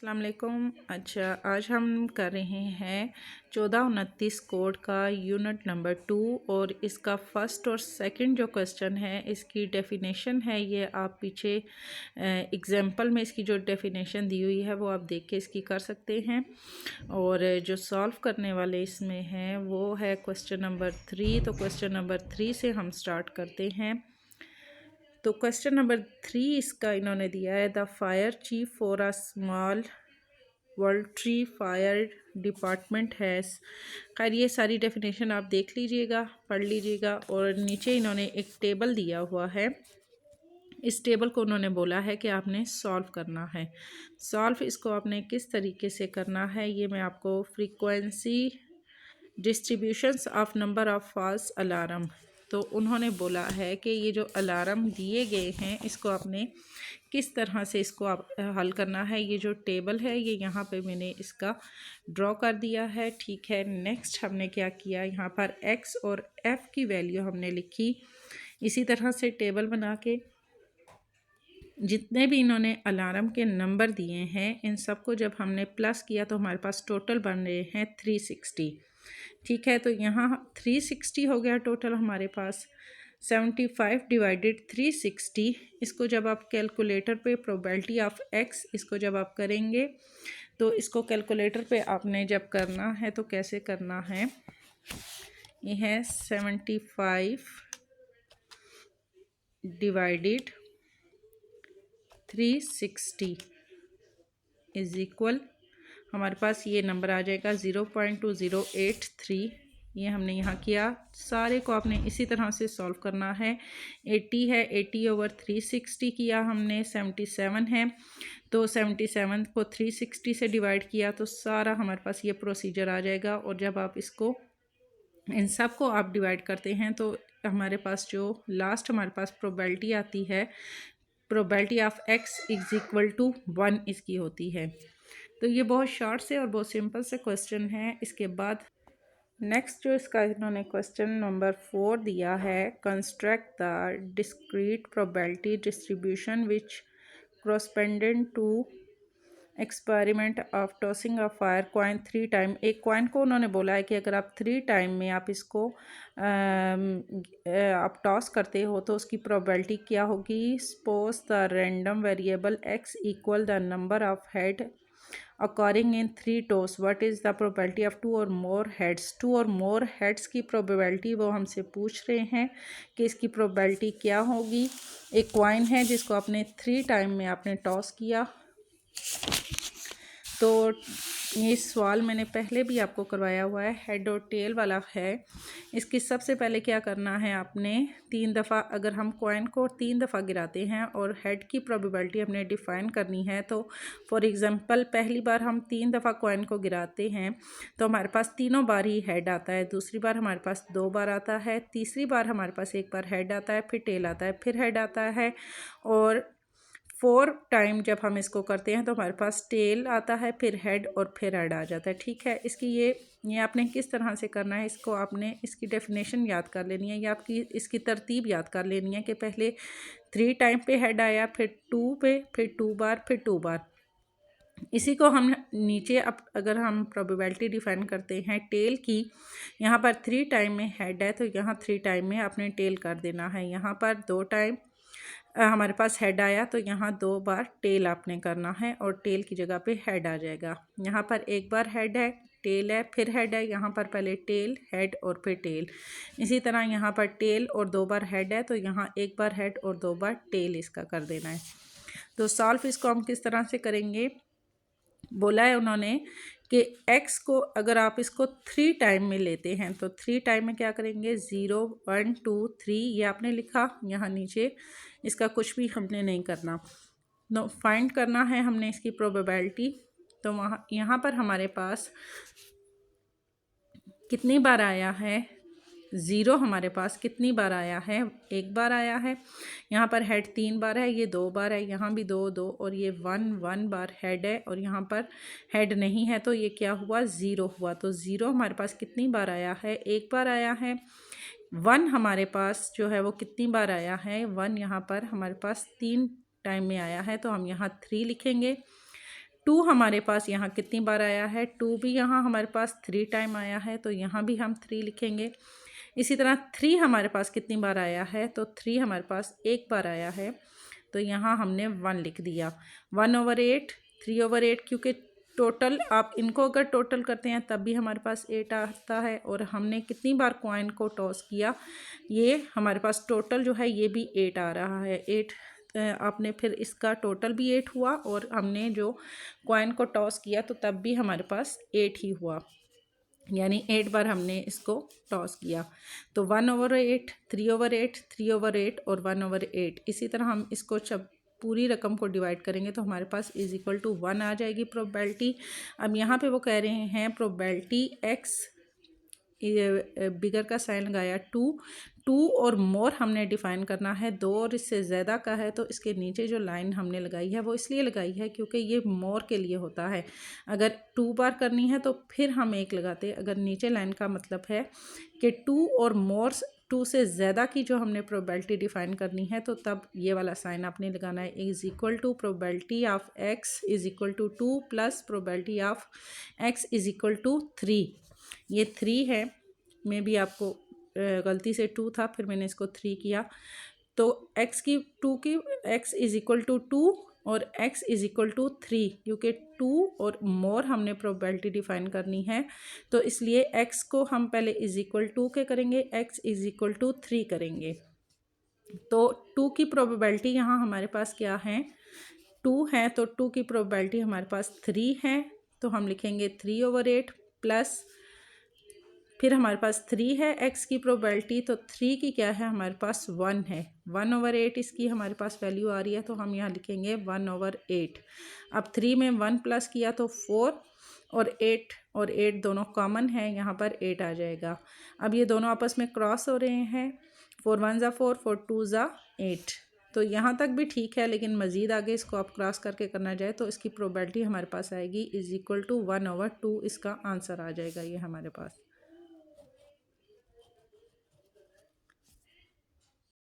अस्सलाम वालेकुम। अच्छा, आज हम कर रहे हैं 1429 कोड का यूनिट नंबर 2 और इसका फ़र्स्ट और सेकंड जो क्वेश्चन है इसकी डेफिनेशन है। ये आप पीछे एग्जांपल में इसकी जो डेफिनेशन दी हुई है वो आप देख के इसकी कर सकते हैं। और जो सॉल्व करने वाले इसमें हैं वो है क्वेश्चन नंबर 3। तो क्वेश्चन नंबर 3 से हम स्टार्ट करते हैं। तो क्वेश्चन नंबर 3 इसका इन्होंने दिया है, the fire chief for a small वॉल्ट्री fire department has. खैर ये सारी डेफिनेशन आप देख लीजिएगा, पढ़ लीजिएगा। और नीचे इन्होंने एक टेबल दिया हुआ है, इस टेबल को उन्होंने बोला है कि आपने सॉल्व करना है। सॉल्व इसको आपने किस तरीके से करना है ये मैं आपको frequency distributions of number of false alarm, तो उन्होंने बोला है कि ये जो अलार्म दिए गए हैं इसको आपने किस तरह से इसको आप हल करना है। ये जो टेबल है ये यहाँ पे मैंने इसका ड्रॉ कर दिया है, ठीक है। नेक्स्ट हमने क्या किया, यहाँ पर x और f की वैल्यू हमने लिखी। इसी तरह से टेबल बना के जितने भी इन्होंने अलार्म के नंबर दिए हैं इन सबको जब हमने प्लस किया तो हमारे पास टोटल बन रहे हैं 360, ठीक है। तो यहाँ 360 हो गया टोटल हमारे पास। 75 डिवाइडेड 360, इसको जब आप कैलकुलेटर पे प्रोबेबिलिटी ऑफ x इसको जब आप करेंगे तो इसको कैलकुलेटर पे आपने जब करना है तो कैसे करना है, ये है 75 डिवाइडेड 360 इज इक्वल, हमारे पास ये नंबर आ जाएगा 0.2083। ये हमने यहाँ किया। सारे को आपने इसी तरह से सॉल्व करना है। 80 है, 80 ओवर 360 किया हमने, 77 है तो 77 को 360 से डिवाइड किया तो सारा हमारे पास ये प्रोसीजर आ जाएगा। और जब आप इसको इन सब को आप डिवाइड करते हैं तो हमारे पास जो लास्ट हमारे पास प्रोबेबिलिटी आती है, probability of x is equal to 1 इसकी होती है। तो ये बहुत शॉर्ट से और बहुत सिंपल से क्वेश्चन है। इसके बाद नेक्स्ट जो इसका इन्होंने क्वेश्चन नंबर 4 दिया है, construct the discrete probability distribution which correspondent to experiment of tossing a fair coin 3 time. एक कॉइन को उन्होंने बोला है कि अगर आप 3 टाइम में आप इसको आप टॉस करते हो तो उसकी प्रोबेबिलिटी क्या होगी। Suppose the random variable x equal the number of head occurring in 3 toss, what is the probability of 2 or more heads। 2 और more heads की probability वो हमसे पूछ रहे हैं कि इसकी probability क्या होगी। एक coin है जिसको आपने 3 टाइम में आपने टॉस किया। तो ये सवाल मैंने पहले भी आपको करवाया हुआ है, हेड और टेल वाला है। इसकी सबसे पहले क्या करना है, आपने 3 दफ़ा, अगर हम कॉइन को 3 दफ़ा गिराते हैं और हेड की प्रोबेबिलिटी हमने डिफ़ाइन करनी है तो फॉर एग्ज़ाम्पल पहली बार हम 3 दफ़ा कॉइन को गिराते हैं तो हमारे पास तीनों बार ही हेड आता है, दूसरी बार हमारे पास 2 बार आता है, तीसरी बार हमारे पास एक बार हेड आता है, फिर टेल आता है, फिर हेड आता है। और 4 टाइम जब हम इसको करते हैं तो हमारे पास टेल आता है, फिर हेड और फिर हेड आ जाता है, ठीक है। इसकी ये आपने किस तरह से करना है, इसको आपने इसकी डेफिनेशन याद कर लेनी है या आपकी इसकी तरतीब याद कर लेनी है कि पहले 3 टाइम पे हेड आया, फिर 2 पे, फिर 2 बार, फिर 2 बार। इसी को हम नीचे अब अगर हम प्रोबेबिलिटी डिफाइन करते हैं टेल की, यहाँ पर 3 टाइम में हेड है तो यहाँ 3 टाइम में आपने टेल कर देना है। यहाँ पर 2 टाइम हमारे पास हेड आया तो यहाँ 2 बार टेल आपने करना है और टेल की जगह पे हेड आ जाएगा। यहाँ पर एक बार हेड है, टेल है, फिर हेड है, यहाँ पर पहले टेल, हेड और फिर टेल। इसी तरह यहाँ पर टेल और 2 बार हेड है तो यहाँ एक बार हेड और 2 बार टेल इसका कर देना है। तो सॉल्व इसको हम किस तरह से करेंगे, बोला है उन्होंने कि x को अगर आप इसको 3 टाइम में लेते हैं तो 3 टाइम में क्या करेंगे, 0 1 2 3 ये आपने लिखा। यहाँ नीचे इसका कुछ भी हमने नहीं करना, नो फाइंड करना है हमने इसकी प्रोबेबिलिटी। तो वहाँ यहाँ पर हमारे पास कितनी बार आया है, 0 हमारे पास कितनी बार आया है, एक बार आया है। यहाँ पर हेड 3 बार है, ये 2 बार है, यहाँ भी 2 2 और ये 1 बार हेड है और यहाँ पर हेड नहीं है तो ये क्या हुआ, 0 हुआ। तो 0 हमारे पास कितनी बार आया है, एक बार आया है। 1 हमारे पास जो है वो कितनी बार आया है, 1 यहाँ पर हमारे पास 3 टाइम में आया है तो हम यहाँ 3 लिखेंगे। 2 हमारे पास यहाँ कितनी बार आया है, 2 भी यहाँ हमारे पास 3 टाइम आया है, तो यहाँ भी हम 3 लिखेंगे। इसी तरह 3 हमारे पास कितनी बार आया है, तो 3 हमारे पास एक बार आया है, तो यहाँ हमने 1 लिख दिया। 1/8, 3/8, क्योंकि टोटल आप इनको अगर टोटल करते हैं तब भी हमारे पास 8 आता है, और हमने कितनी बार कॉइन को टॉस किया, ये हमारे पास टोटल जो है ये भी 8 आ रहा है। 8 आपने फिर इसका टोटल भी 8 हुआ, और हमने जो कॉइन को टॉस किया तो तब भी हमारे पास 8 ही हुआ, यानी 8 बार हमने इसको टॉस किया। तो 1/8, 3/8, 3/8 और 1/8। इसी तरह हम इसको जब पूरी रकम को डिवाइड करेंगे तो हमारे पास इज इक्वल टू 1 आ जाएगी प्रोबेबिलिटी। अब यहाँ पे वो कह रहे हैं प्रोबेबिलिटी एक्स, बिगर का साइन लगाया 2 और मोर हमने डिफ़ाइन करना है। 2 और इससे ज़्यादा का है, तो इसके नीचे जो लाइन हमने लगाई है वो इसलिए लगाई है क्योंकि ये मोर के लिए होता है। अगर 2 बार करनी है तो फिर हम 1 लगाते। अगर नीचे लाइन का मतलब है कि 2 और मोर, 2 से ज़्यादा की जो हमने प्रोबेबिलिटी डिफ़ाइन करनी है, तो तब ये वाला साइन आपने लगाना है। Is equal to probability of X is equal to 2 plus probability of X is equal to 3। ये 3 है, मैं भी आपको गलती से 2 था, फिर मैंने इसको 3 किया। तो x की 2 की x इज़ इक्वल टू 2 और x इज़ इक्वल टू 3, क्योंकि 2 और मोर हमने प्रोबेबिलिटी डिफ़ाइन करनी है, तो इसलिए x को हम पहले इज़ इक्वल टू के करेंगे, x इज़ इक्वल टू 3 करेंगे। तो 2 की प्रोबेबिलिटी यहाँ हमारे पास क्या है, 2 है, तो 2 की प्रोबेबिलिटी हमारे पास 3 है, तो हम लिखेंगे 3/8 प्लस, फिर हमारे पास 3 है x की प्रोबेबिलिटी, तो 3 की क्या है हमारे पास 1 है। 1/8 इसकी हमारे पास वैल्यू आ रही है, तो हम यहाँ लिखेंगे 1/8। अब 3 में 1 प्लस किया तो 4 और 8 दोनों कॉमन है, यहाँ पर 8 आ जाएगा। अब ये दोनों आपस में क्रॉस हो रहे हैं, 4 1 ज़ा 4, 4 2 ज़ा 8, तो यहाँ तक भी ठीक है, लेकिन मज़ीद आगे इसको आप क्रॉस करके करना जाए तो इसकी प्रोबेबिलिटी हमारे पास आएगी इज़ इक्वल टू 1/2, इसका आंसर आ जाएगा ये हमारे पास।